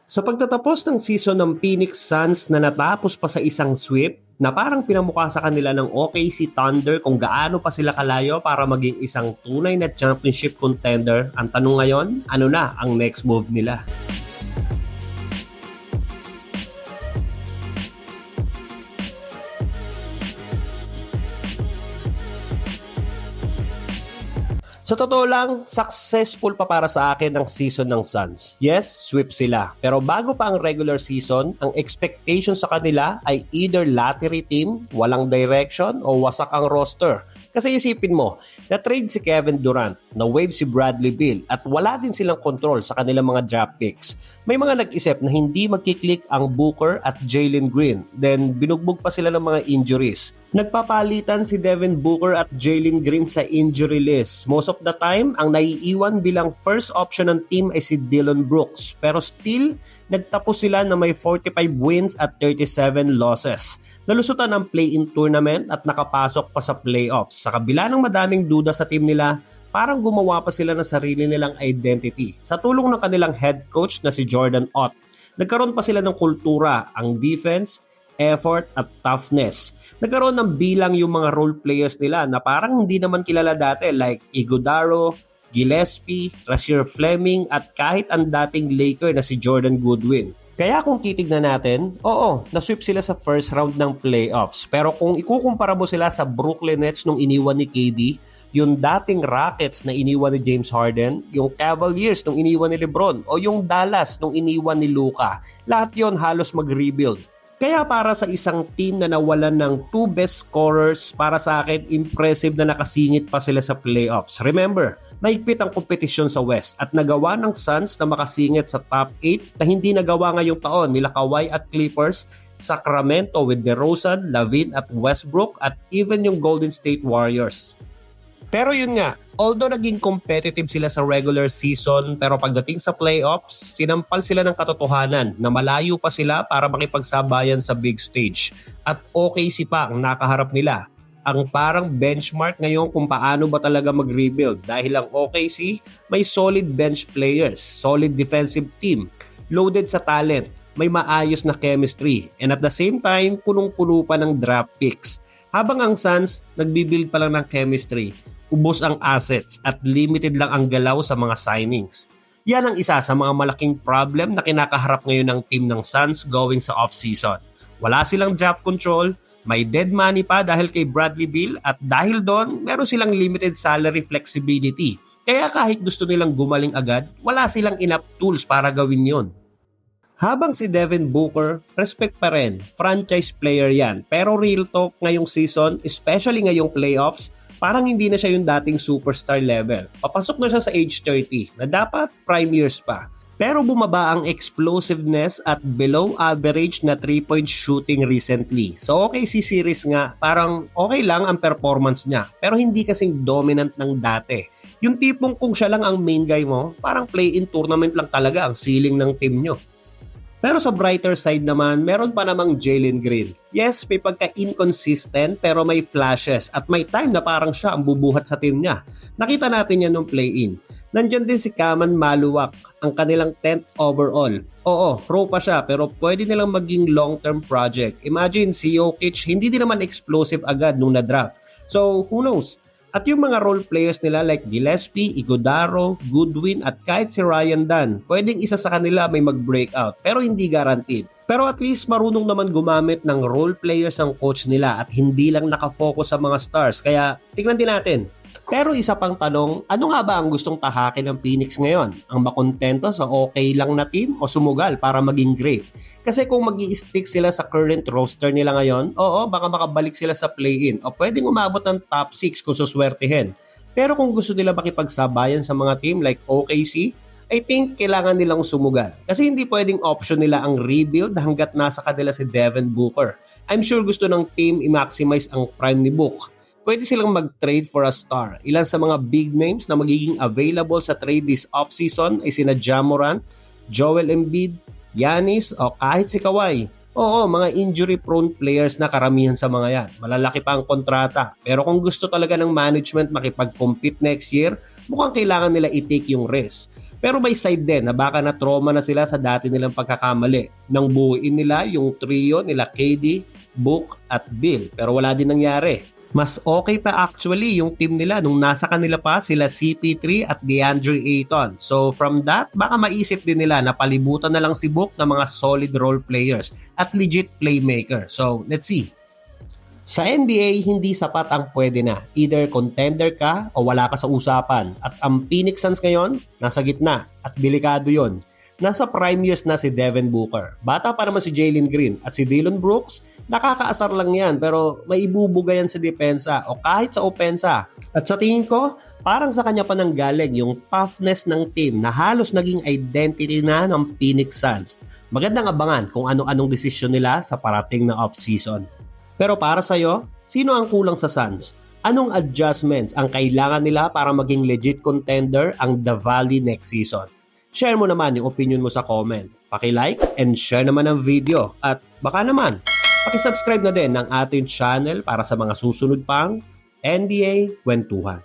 Sa pagtatapos ng season ng Phoenix Suns na natapos pa sa isang sweep, na parang pinamukha sa kanila ng OKC Thunder kung gaano pa sila kalayo para maging isang tunay na championship contender, ang tanong ngayon, ano na ang next move nila? Sa totoo lang, successful pa para sa akin ang season ng Suns. Yes, sweep sila. Pero bago pa ang regular season, ang expectation sa kanila ay either lottery team, walang direction, o wasak ang roster. Kasi isipin mo, na-trade si Kevin Durant, na-wave si Bradley Beal, at wala din silang control sa kanilang mga draft picks. May mga nag-isip na hindi magkiklik ang Booker at Jalen Green, then binugbog pa sila ng mga injuries. Nagpapalitan si Devin Booker at Jalen Green sa injury list. Most of the time, ang naiiwan bilang first option ng team ay si Dillon Brooks. Pero still, nagtapos sila na may 45 wins at 37 losses. Nalusutan ng play-in tournament at nakapasok pa sa playoffs. Sa kabila ng madaming duda sa team nila, parang gumawa pa sila ng sarili nilang identity. Sa tulong ng kanilang head coach na si Jordan Ott, nagkaroon pa sila ng kultura, ang defense, effort at toughness. Nagkaroon ng bilang yung mga role players nila na parang hindi naman kilala dati like Iguodaro, Gillespie, Rasheer Fleming at kahit ang dating Laker na si Jordan Goodwin. Kaya kung titignan natin, oo, nasweep sila sa first round ng playoffs. Pero kung ikukumpara mo sila sa Brooklyn Nets nung iniwan ni KD, yung dating Rockets na iniwan ni James Harden, yung Cavaliers nung iniwan ni LeBron, o yung Dallas nung iniwan ni Luka, lahat yon halos mag-rebuild. Kaya para sa isang team na nawalan ng two best scorers, para sa akin, impressive na nakasingit pa sila sa playoffs. Remember, mahigpit ang kompetisyon sa West at nagawa ng Suns na makasingit sa top 8 na hindi nagawa ngayong taon nila Kawhi at Clippers, Sacramento with DeRozan, LaVine at Westbrook at even yung Golden State Warriors. Pero yun nga, although naging competitive sila sa regular season, pero pagdating sa playoffs, sinampal sila ng katotohanan na malayo pa sila para makipagsabayan sa big stage. At OKC pa ang nakaharap nila. Ang parang benchmark ngayon kung paano ba talaga mag-rebuild dahil ang OKC may solid bench players, solid defensive team, loaded sa talent, may maayos na chemistry, and at the same time, punong-puno pa ng draft picks. Habang ang Suns, nagbibuild pa lang ng chemistry, ubos ang assets at limited lang ang galaw sa mga signings. Yan ang isa sa mga malaking problem na kinakaharap ngayon ng team ng Suns going sa off-season. Wala silang draft control, may dead money pa dahil kay Bradley Beal at dahil doon, meron silang limited salary flexibility. Kaya kahit gusto nilang gumaling agad, wala silang enough tools para gawin yon. Habang si Devin Booker, respect pa rin, franchise player yan. Pero real talk ngayong season, especially ngayong playoffs, parang hindi na siya yung dating superstar level. Papasok na siya sa age 30 na dapat prime years pa. Pero bumaba ang explosiveness at below average na 3-point shooting recently. So OKC series nga, parang okay lang ang performance niya. Pero hindi kasing dominant ng dati. Yung tipong kung siya lang ang main guy mo, parang play-in tournament lang talaga ang ceiling ng team nyo. Pero sa brighter side naman, meron pa namang Jalen Green. Yes, may pagka-inconsistent pero may flashes at may time na parang siya ang bubuhat sa team niya. Nakita natin yan nung play-in. Nandyan din si Kaman Maluwak, ang kanilang 10th overall. Oo, pro pa siya pero pwede nilang maging long-term project. Imagine si Jokic, hindi din naman explosive agad nung na-draft. So, who knows? At yung mga role players nila like Gillespie, Iguodaro, Goodwin at kahit si Ryan Dunn, pwedeng isa sa kanila may mag-breakout pero hindi guaranteed. Pero at least marunong naman gumamit ng role players ang coach nila at hindi lang nakafocus sa mga stars. Kaya tingnan din natin. Pero isa pang tanong, ano nga ba ang gustong tahakin ng Phoenix ngayon? Ang makontento sa okay lang na team o sumugal para maging great? Kasi kung mag-i-stick sila sa current roster nila ngayon, oo, baka makabalik sila sa play-in o pwedeng umabot ng top 6 kung suswertihin. Pero kung gusto nila makipagsabayan sa mga team like OKC, I think kailangan nilang sumugal. Kasi hindi pwedeng option nila ang rebuild hanggat nasa kanila si Devin Booker. I'm sure gusto ng team i-maximize ang prime ni Book. Pwede silang mag-trade for a star. Ilan sa mga big names na magiging available sa trade this offseason ay sina Ja Morant, Joel Embiid, Giannis o kahit si Kawhi. Oo, mga injury-prone players na karamihan sa mga yan. Malalaki pa ang kontrata. Pero kung gusto talaga ng management makipag-compete next year, mukhang kailangan nila i-take yung risk. Pero may side din na baka na-trauma na sila sa dati nilang pagkakamali nang buuin nila yung trio nila KD, Book at Bill. Pero wala din nangyari. Mas okay pa actually yung team nila nung nasa kanila pa sila CP3 at DeAndre Ayton. So from that, baka maisip din nila na palibutan na lang si Book ng mga solid role players at legit playmaker. So let's see. Sa NBA, hindi sapat ang pwede na. Either contender ka o wala ka sa usapan. At ang Phoenix Suns ngayon, nasa gitna at delikado yon. Nasa prime years na si Devin Booker. Bata pa naman si Jalen Green at si Dillon Brooks, nakakaasar lang yan pero may ibubuga yan sa depensa o kahit sa opensa. At sa tingin ko, parang sa kanya pa nanggaling yung toughness ng team na halos naging identity na ng Phoenix Suns. Magandang abangan kung ano-anong desisyon nila sa parating na off-season. Pero para sa'yo, sino ang kulang sa Suns? Anong adjustments ang kailangan nila para maging legit contender ang The Valley next season? Share mo naman yung opinion mo sa comment. Paki-like and share naman ang video. At baka naman, paki-subscribe na din ng ating channel para sa mga susunod pang NBA Kwentuhan.